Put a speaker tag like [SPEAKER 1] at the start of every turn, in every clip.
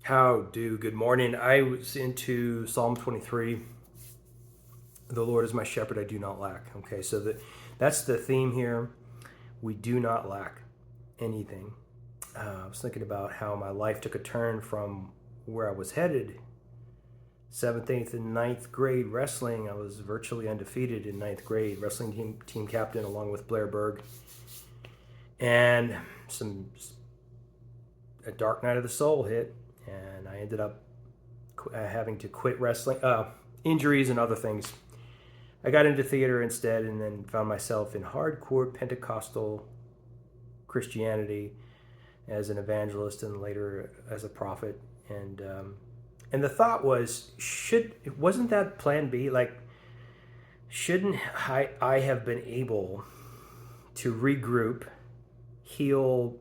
[SPEAKER 1] Good morning. I was into Psalm 23. The Lord is my shepherd, I do not lack. Okay, so that's the theme here. We do not lack anything. I was thinking about how my life took a turn from where I was headed. Seventh, eighth, and ninth grade wrestling. I was virtually undefeated in ninth grade, wrestling team captain along with Blair Berg. And a dark night of the soul hit, and I ended up having to quit wrestling, injuries and other things. I got into theater instead, and then found myself in hardcore Pentecostal Christianity as an evangelist and later as a prophet. And the thought was, wasn't that plan B? Like, shouldn't I have been able to regroup, heal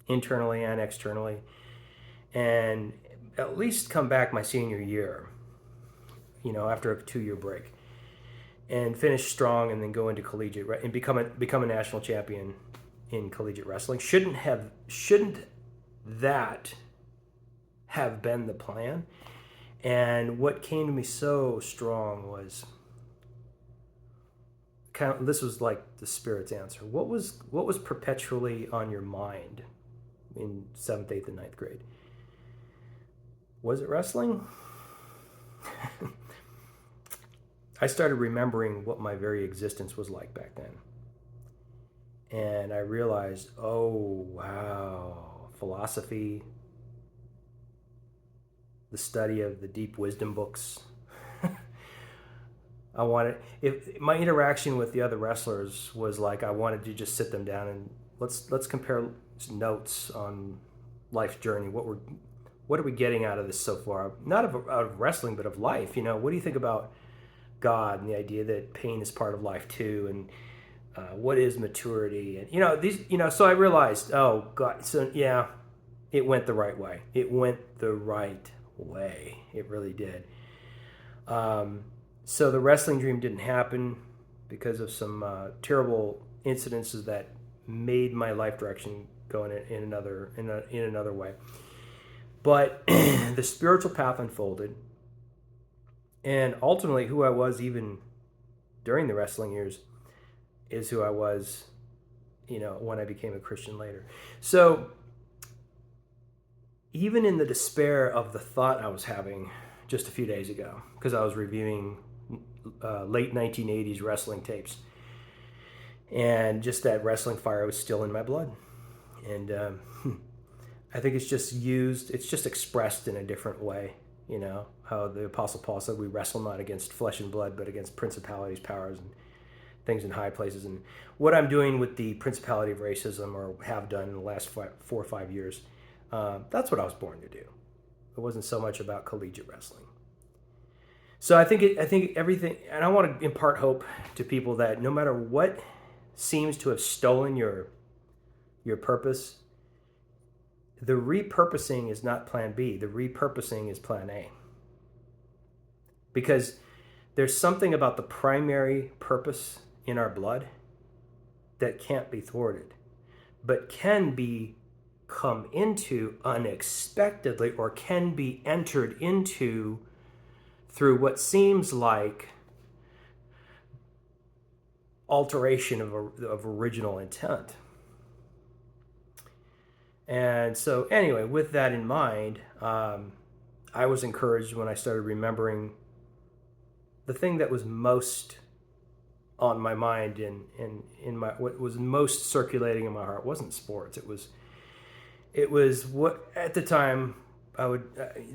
[SPEAKER 1] internally and externally, and at least come back my senior year, after a 2-year break, and finish strong, and then go into collegiate and become a national champion in collegiate wrestling? Shouldn't that have been the plan? And what came to me so strong was this was like the Spirit's answer. What was perpetually on your mind in 7th, 8th, and ninth grade? Was it wrestling? I started remembering what my very existence was like back then. And I realized, oh, wow, philosophy, the study of the deep wisdom books. If my interaction with the other wrestlers was like, I wanted to just sit them down and let's compare notes on life's journey. What are we getting out of this so far? Not out of wrestling, but of life. What do you think about God and the idea that pain is part of life too? And what is maturity? And so I realized, oh God, so yeah, it went the right way. It went the right way. It really did. So the wrestling dream didn't happen because of some terrible incidences that made my life direction go in another way. But the spiritual path unfolded, and ultimately, who I was even during the wrestling years is who I was, when I became a Christian later. So even in the despair of the thought I was having just a few days ago, because I was reviewing late 1980s wrestling tapes, and just that wrestling fire was still in my blood. And I think it's just expressed in a different way. How the Apostle Paul said, we wrestle not against flesh and blood, but against principalities, powers, and things in high places. And what I'm doing with the principality of racism, or have done in the last 4 or 5 years, that's what I was born to do. It wasn't so much about collegiate wrestling. So I think everything, and I want to impart hope to people that no matter what seems to have stolen your purpose, the repurposing is not plan B. The repurposing is plan A. Because there's something about the primary purpose in our blood that can't be thwarted, but can be come into unexpectedly, or can be entered into through what seems like alteration of original intent. And so anyway, with that in mind, I was encouraged when I started remembering the thing that was most on my mind and in my, what was most circulating in my heart wasn't sports. It was what at the time I would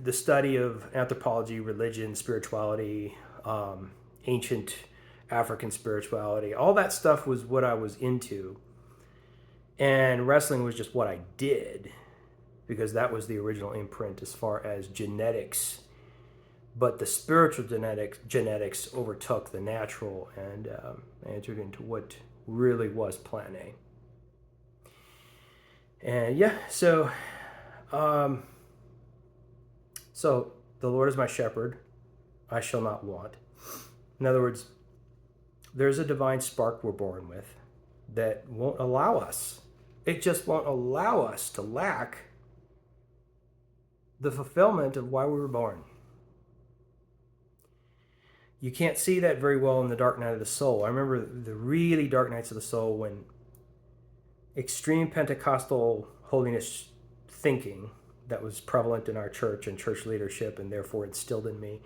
[SPEAKER 1] the study of anthropology, religion, spirituality, ancient African spirituality. All that stuff was what I was into. And wrestling was just what I did, because that was the original imprint as far as genetics. But the spiritual genetics overtook the natural, and entered into what really was plan A. And yeah, so the Lord is my shepherd, I shall not want. In other words, there's a divine spark we're born with that won't allow us. It just won't allow us to lack the fulfillment of why we were born. You can't see that very well in the dark night of the soul. I remember the really dark nights of the soul when extreme Pentecostal holiness thinking that was prevalent in our church and church leadership and therefore instilled in me,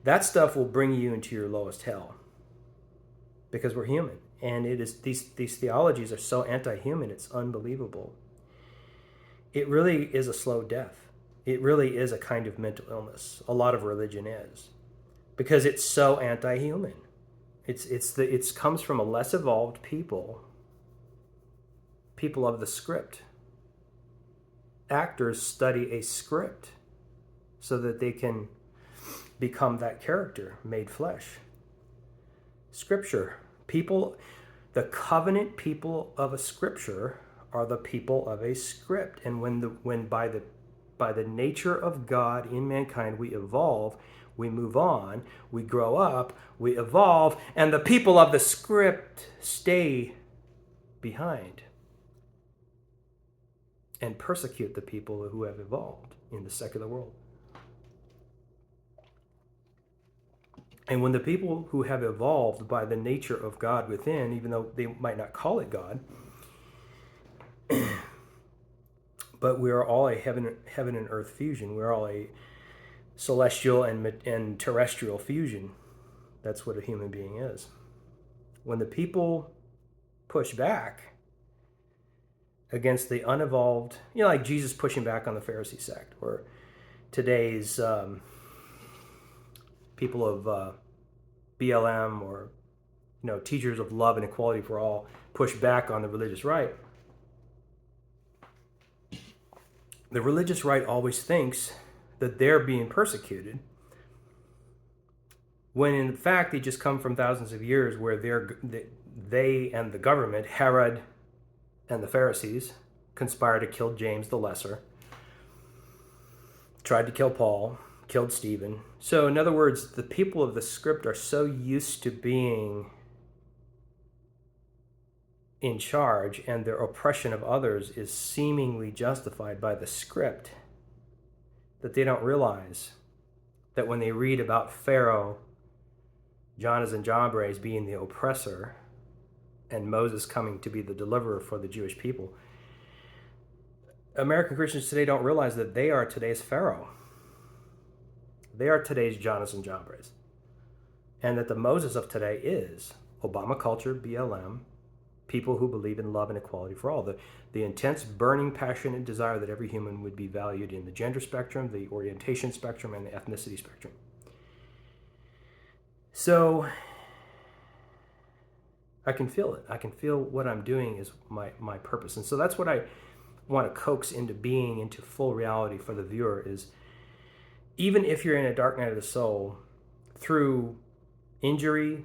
[SPEAKER 1] that stuff will bring you into your lowest hell because we're human. And it is these theologies are so anti-human, it's unbelievable. It really is a slow death. It really is a kind of mental illness. A lot of religion is. Because it's so anti-human. It comes from a less evolved people of the script. Actors study a script so that they can become that character made flesh. Scripture, the covenant people of a scripture are the people of a script, and when by the nature of God in mankind we evolve, we move on, we grow up, we evolve, and the people of the script stay behind and persecute the people who have evolved in the secular world. And when the people who have evolved by the nature of God within, even though they might not call it God, but we are all a heaven and earth fusion. We're all a celestial and terrestrial fusion. That's what a human being is. When the people push back against the unevolved, like Jesus pushing back on the Pharisee sect, or today's people of BLM, or teachers of love and equality for all, push back on the religious right. The religious right always thinks that they're being persecuted, when in fact they just come from thousands of years where they and the government, Herod and the Pharisees, conspired to kill James the Lesser, tried to kill Paul, killed Stephen. So in other words, the people of the script are so used to being in charge, and their oppression of others is seemingly justified by the script, that they don't realize that when they read about Pharaoh, Jannes and Jambres being the oppressor, and Moses coming to be the deliverer for the Jewish people, American Christians today don't realize that they are today's Pharaoh. They are today's Jannes and Jambres. And that the Moses of today is Obama culture, BLM, people who believe in love and equality for all. The intense, burning, passionate desire that every human would be valued in the gender spectrum, the orientation spectrum, and the ethnicity spectrum. So I can feel it. I can feel what I'm doing is my purpose. And so that's what I want to coax into being, into full reality for the viewer, is even if you're in a dark night of the soul, through injury,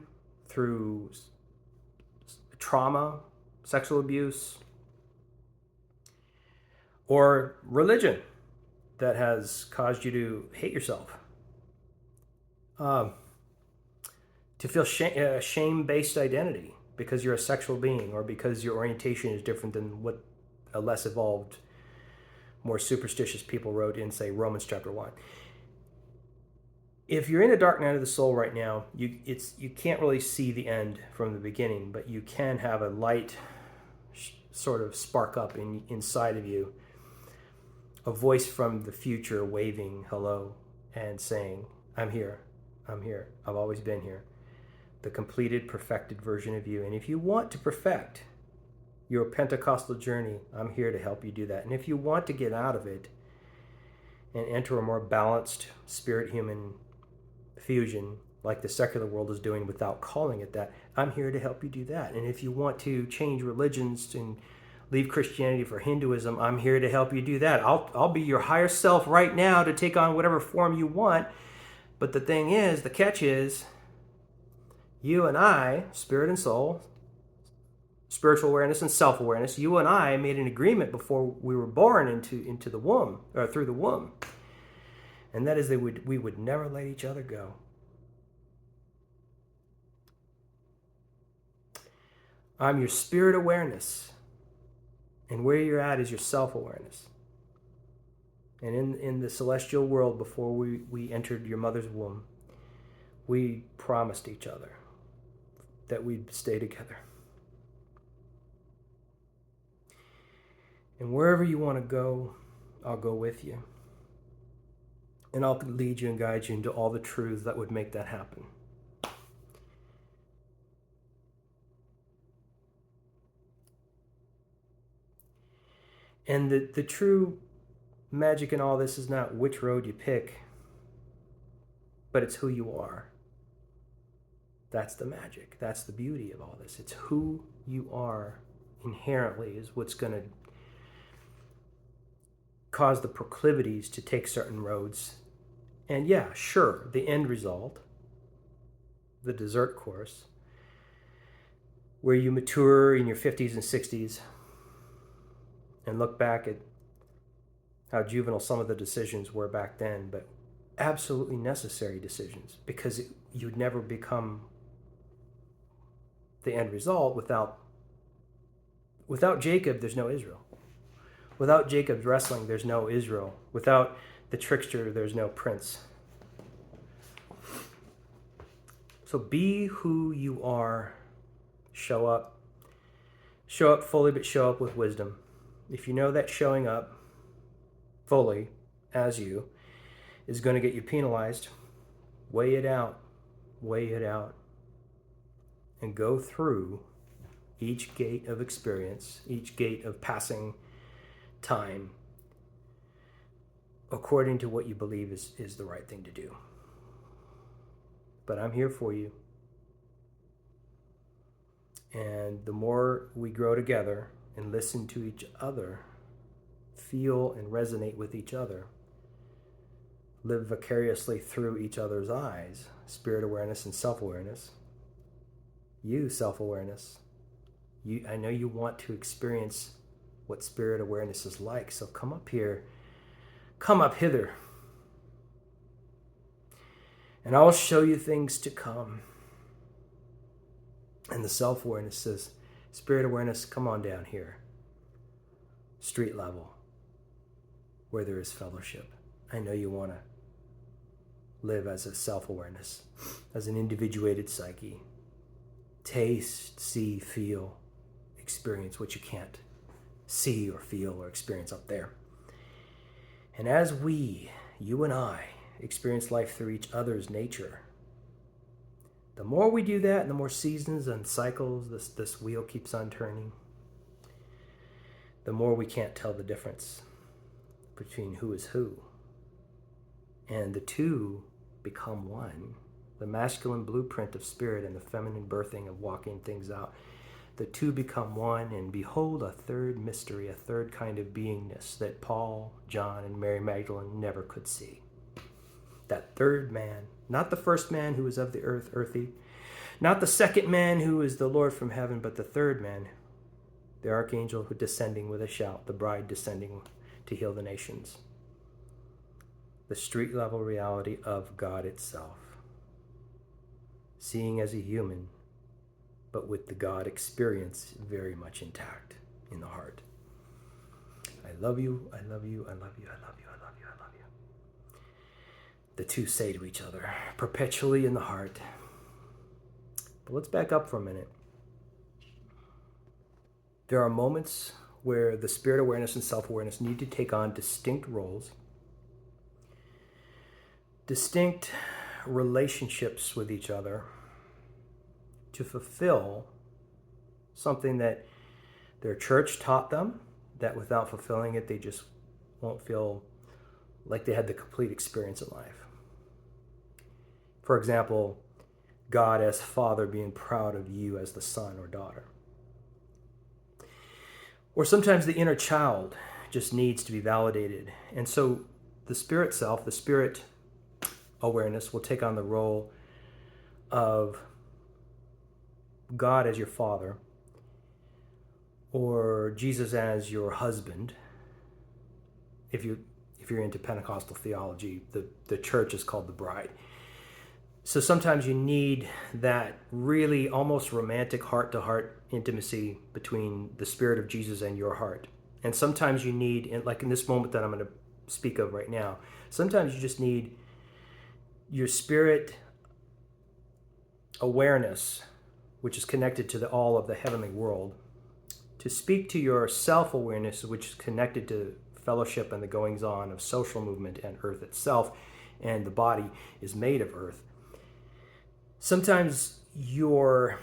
[SPEAKER 1] through trauma, sexual abuse, or religion that has caused you to hate yourself, to feel shame-based identity because you're a sexual being, or because your orientation is different than what a less evolved, more superstitious people wrote in, say, Romans chapter 1. If you're in a dark night of the soul right now, you can't really see the end from the beginning, but you can have a light sort of spark up inside of you, a voice from the future waving hello and saying, I'm here, I've always been here. The completed, perfected version of you. And if you want to perfect your Pentecostal journey, I'm here to help you do that. And if you want to get out of it and enter a more balanced spirit-human fusion, like the secular world is doing without calling it that, I'm here to help you do that. And if you want to change religions and leave Christianity for Hinduism, I'm here to help you do that. I'll be your higher self right now to take on whatever form you want. But the thing is, the catch is, you and I, spirit and soul, spiritual awareness and self-awareness, you and I made an agreement before we were born into the womb, or through the womb. And that is that we would never let each other go. I'm your spirit awareness. And where you're at is your self-awareness. And in the celestial world, before we entered your mother's womb, we promised each other that we'd stay together. And wherever you want to go, I'll go with you. And I'll lead you and guide you into all the truths that would make that happen. And the true magic in all this is not which road you pick, but it's who you are. That's the magic. That's the beauty of all this. It's who you are inherently is what's going to cause the proclivities to take certain roads. And yeah, sure, the end result, the dessert course, where you mature in your 50s and 60s and look back at how juvenile some of the decisions were back then, but absolutely necessary decisions, because you'd never become the end result without Jacob. There's no Israel. Without Jacob's wrestling, there's no Israel. Without the trickster, there's no prince. So be who you are. Show up. Show up fully, but show up with wisdom. If you know that showing up fully as you is going to get you penalized, weigh it out. Weigh it out. And go through each gate of experience, each gate of passing time, according to what you believe is the right thing to do. But I'm here for you. And the more we grow together and listen to each other, feel and resonate with each other, live vicariously through each other's eyes, spirit awareness and self-awareness, you self-awareness, I know you want to experience what spirit awareness is like, so come up here, come up hither, and I'll show you things to come. And the self-awareness says, spirit awareness, come on down here, street level, where there is fellowship. I know you want to live as a self-awareness, as an individuated psyche. Taste, see, feel, experience what you can't see or feel or experience up there. And as we, you and I, experience life through each other's nature, the more we do that and the more seasons and cycles this wheel keeps on turning, the more we can't tell the difference between who is who. And the two become one. The masculine blueprint of spirit and the feminine birthing of walking things out. The two become one, and behold a third mystery, a third kind of beingness that Paul, John, and Mary Magdalene never could see. That third man, not the first man who was of the earth, earthy, not the second man who is the Lord from heaven, but the third man, the archangel who descending with a shout, the bride descending to heal the nations. The street level reality of God itself. Seeing as a human, but with the God experience very much intact in the heart. I love you, I love you, I love you, I love you, I love you, I love you. The two say to each other, perpetually in the heart. But let's back up for a minute. There are moments where the spirit awareness and self-awareness need to take on distinct roles, distinct relationships with each other to fulfill something that their church taught them, that without fulfilling it, they just won't feel like they had the complete experience in life. For example, God as Father being proud of you as the son or daughter. Or sometimes the inner child just needs to be validated. And so the spirit self, the spirit awareness will take on the role of God as your father, or Jesus as your husband. If you're into Pentecostal theology, the church is called the bride. So sometimes you need that really almost romantic heart-to-heart intimacy between the spirit of Jesus and your heart. And sometimes you need, like in this moment that I'm going to speak of right now. Sometimes you just need your spirit awareness, which is connected to the all of the heavenly world, to speak to your self-awareness, which is connected to fellowship and the goings-on of social movement and earth itself, and the body is made of earth. Sometimes your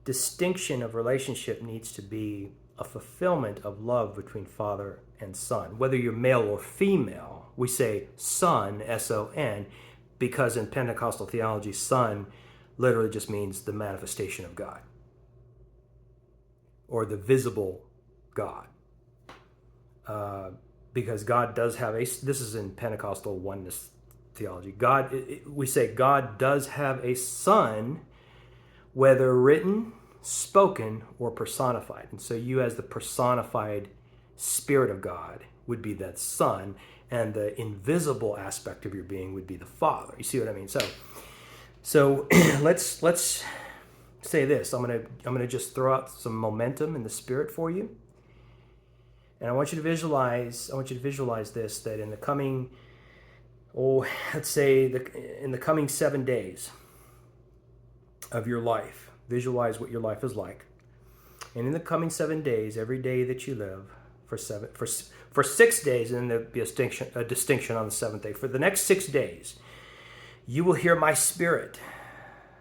[SPEAKER 1] distinction of relationship needs to be a fulfillment of love between father and son. Whether you're male or female, we say son, S-O-N, because in Pentecostal theology, son literally just means the manifestation of God, or the visible God. Because God does have this is in Pentecostal oneness theology. We say God does have a son, whether written, spoken, or personified. And so you, as the personified Spirit of God, would be that son, and the invisible aspect of your being would be the Father. You see what I mean? So let's say this. I'm gonna just throw out some momentum in the Spirit for you, and I want you to visualize this, that in the coming, let's say in the coming 7 days of your life, visualize what your life is like. And in the coming 7 days, every day that you live, for 6 days, and there'll be a distinction on the seventh day. For the next 6 days, you will hear my Spirit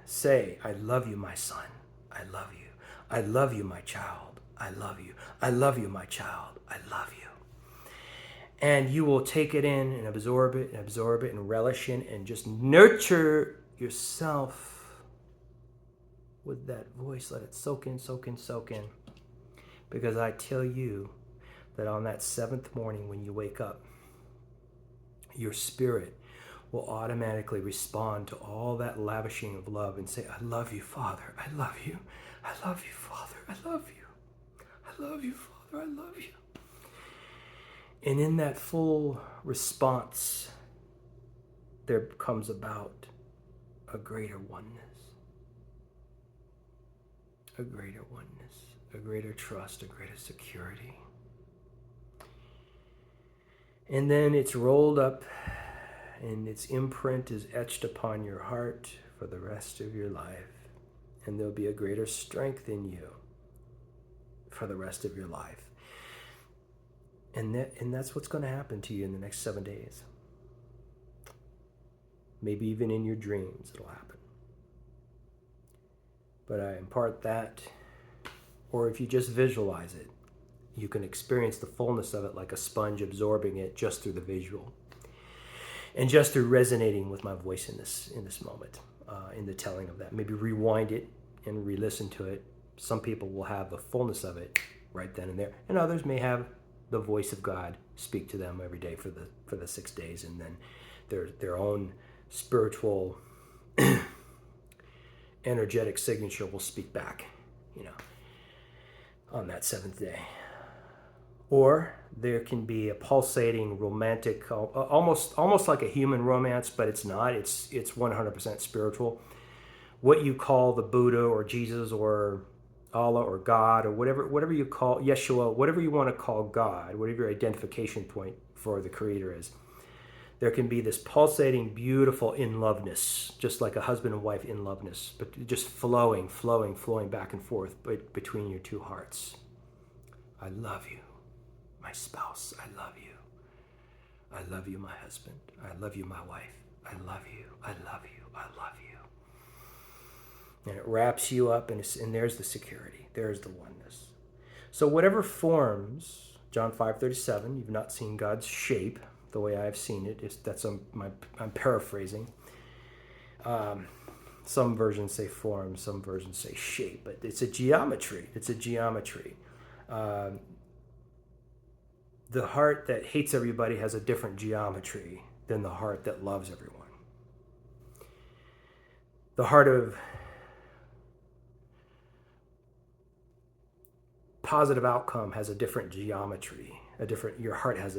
[SPEAKER 1] say, I love you, my son. I love you. I love you, my child. I love you. I love you, my child. I love you. And you will take it in and absorb it and relish in, and just nurture yourself with that voice. Let it soak in, soak in, soak in. Because I tell you that on that seventh morning when you wake up, your spirit will automatically respond to all that lavishing of love and say, I love you, Father. I love you. I love you, Father. I love you. I love you, Father. I love you. And in that full response, there comes about a greater oneness, a greater trust, a greater security. And then it's rolled up, and its imprint is etched upon your heart for the rest of your life. And there'll be a greater strength in you for the rest of your life. And that's what's going to happen to you in the next 7 days. Maybe even in your dreams it'll happen. But I impart that, or if you just visualize it, you can experience the fullness of it like a sponge absorbing it just through the visual. And just through resonating with my voice in this moment, in the telling of that. Maybe rewind it and re-listen to it. Some people will have the fullness of it right then and there, and others may have the voice of God speak to them every day for the 6 days, and then their own spiritual energetic signature will speak back, on that seventh day. Or there can be a pulsating romantic, almost like a human romance, but it's not. It's 100% spiritual. What you call the Buddha or Jesus or Allah or God or whatever you call Yeshua, whatever you want to call God, whatever your identification point for the Creator is, there can be this pulsating, beautiful in-loveness, just like a husband and wife in-loveness, but just flowing back and forth between your two hearts. I love you, my spouse. I love you. I love you, my husband. I love you, my wife. I love you. I love you. I love you. And it wraps you up, and there's the security. There's the oneness. So whatever forms, John 5:37, you've not seen God's shape the way I've seen it. I'm paraphrasing. Some versions say form, some versions say shape, but it's a geometry. The heart that hates everybody has a different geometry than the heart that loves everyone. The heart of positive outcome has a different geometry. Your heart has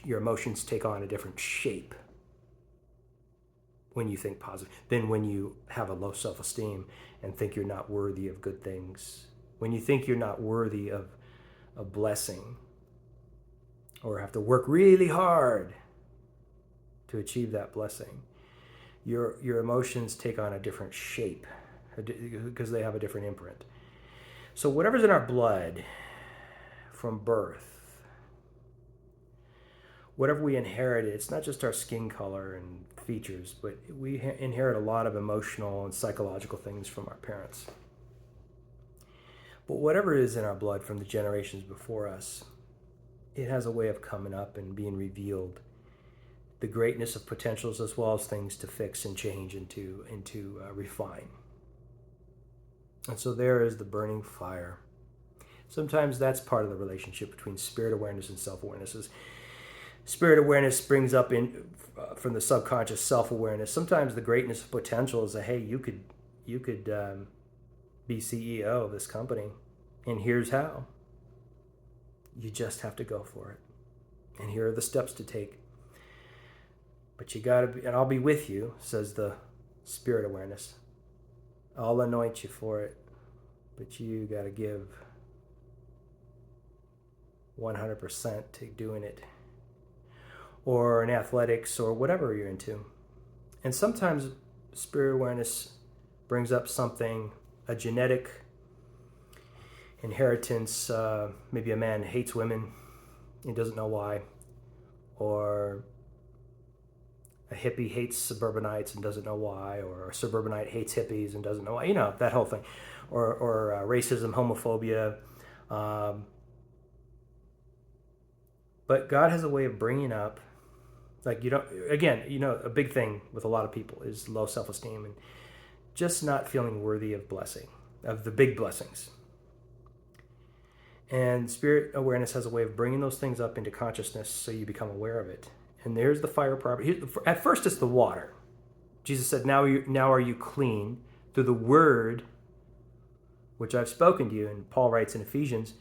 [SPEAKER 1] your emotions take on a different shape when you think positive than when you have a low self-esteem and think you're not worthy of good things. When you think you're not worthy of a blessing, or have to work really hard to achieve that blessing. Your emotions take on a different shape because they have a different imprint. So whatever's in our blood from birth, whatever we inherited, it's not just our skin color and features, but we inherit a lot of emotional and psychological things from our parents. But whatever is in our blood from the generations before us, it has a way of coming up and being revealed. The greatness of potentials as well as things to fix and change and to refine. And so there is the burning fire. Sometimes that's part of the relationship between spirit awareness and self-awareness. Spirit awareness brings up from the subconscious self-awareness. Sometimes the greatness of potential is that, hey, you could be CEO of this company, and here's how. You just have to go for it. And here are the steps to take. But you gotta be, and I'll be with you, says the spirit awareness. I'll anoint you for it, but you gotta give 100% to doing it. Or in athletics or whatever you're into. And sometimes spirit awareness brings up something, a genetic inheritance. Maybe a man hates women, he doesn't know why. Or a hippie hates suburbanites and doesn't know why. Or a suburbanite hates hippies and doesn't know why. You know, that whole thing. Or racism, homophobia. But God has a way of bringing up, like, you don't, again, you know, a big thing with a lot of people is low self-esteem and just not feeling worthy of blessing, of the big blessings. And spirit awareness has a way of bringing those things up into consciousness so you become aware of it. And there's the fire property. At first, it's the water. Jesus said, now are you clean through the word which I've spoken to you. And Paul writes in Ephesians,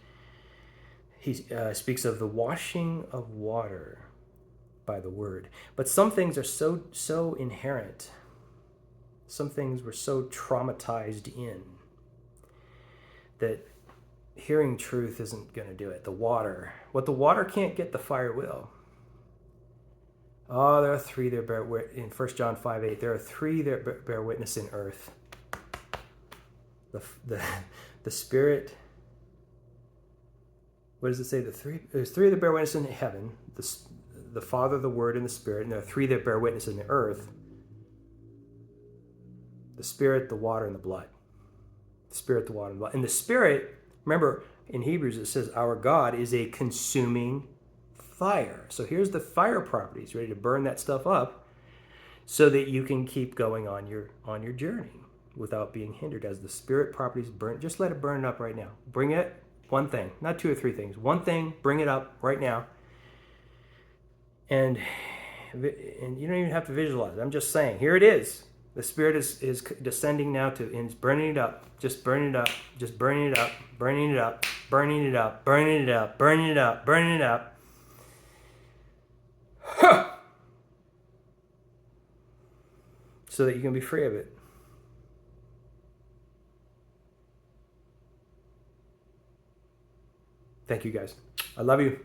[SPEAKER 1] he speaks of the washing of water by the word. But some things are so inherent. Some things we're so traumatized in that hearing truth isn't going to do it. The water. What the water can't get, the fire will. Oh, there are three that bear witness. In 1 John 5:8, there are three that bear witness in earth. The Spirit. What does it say? There's three that bear witness in heaven. The Father, the Word, and the Spirit. And there are three that bear witness in the earth. The Spirit, the water, and the blood. The Spirit, the water, and the blood. And the Spirit, remember, in Hebrews it says, our God is a consuming fire. So here's the fire properties, ready to burn that stuff up so that you can keep going on your journey without being hindered. As the Spirit properties burn, just let it burn up right now. Bring it, one thing, not two or three things. One thing, bring it up right now. And you don't even have to visualize it. I'm just saying, here it is. The Spirit is descending now and it's burning it up. Just burning it up. Just burning it up. Burning it up. Burning it up. Burning it up. Burning it up. Burning it up. So that you can be free of it. Thank you guys. I love you.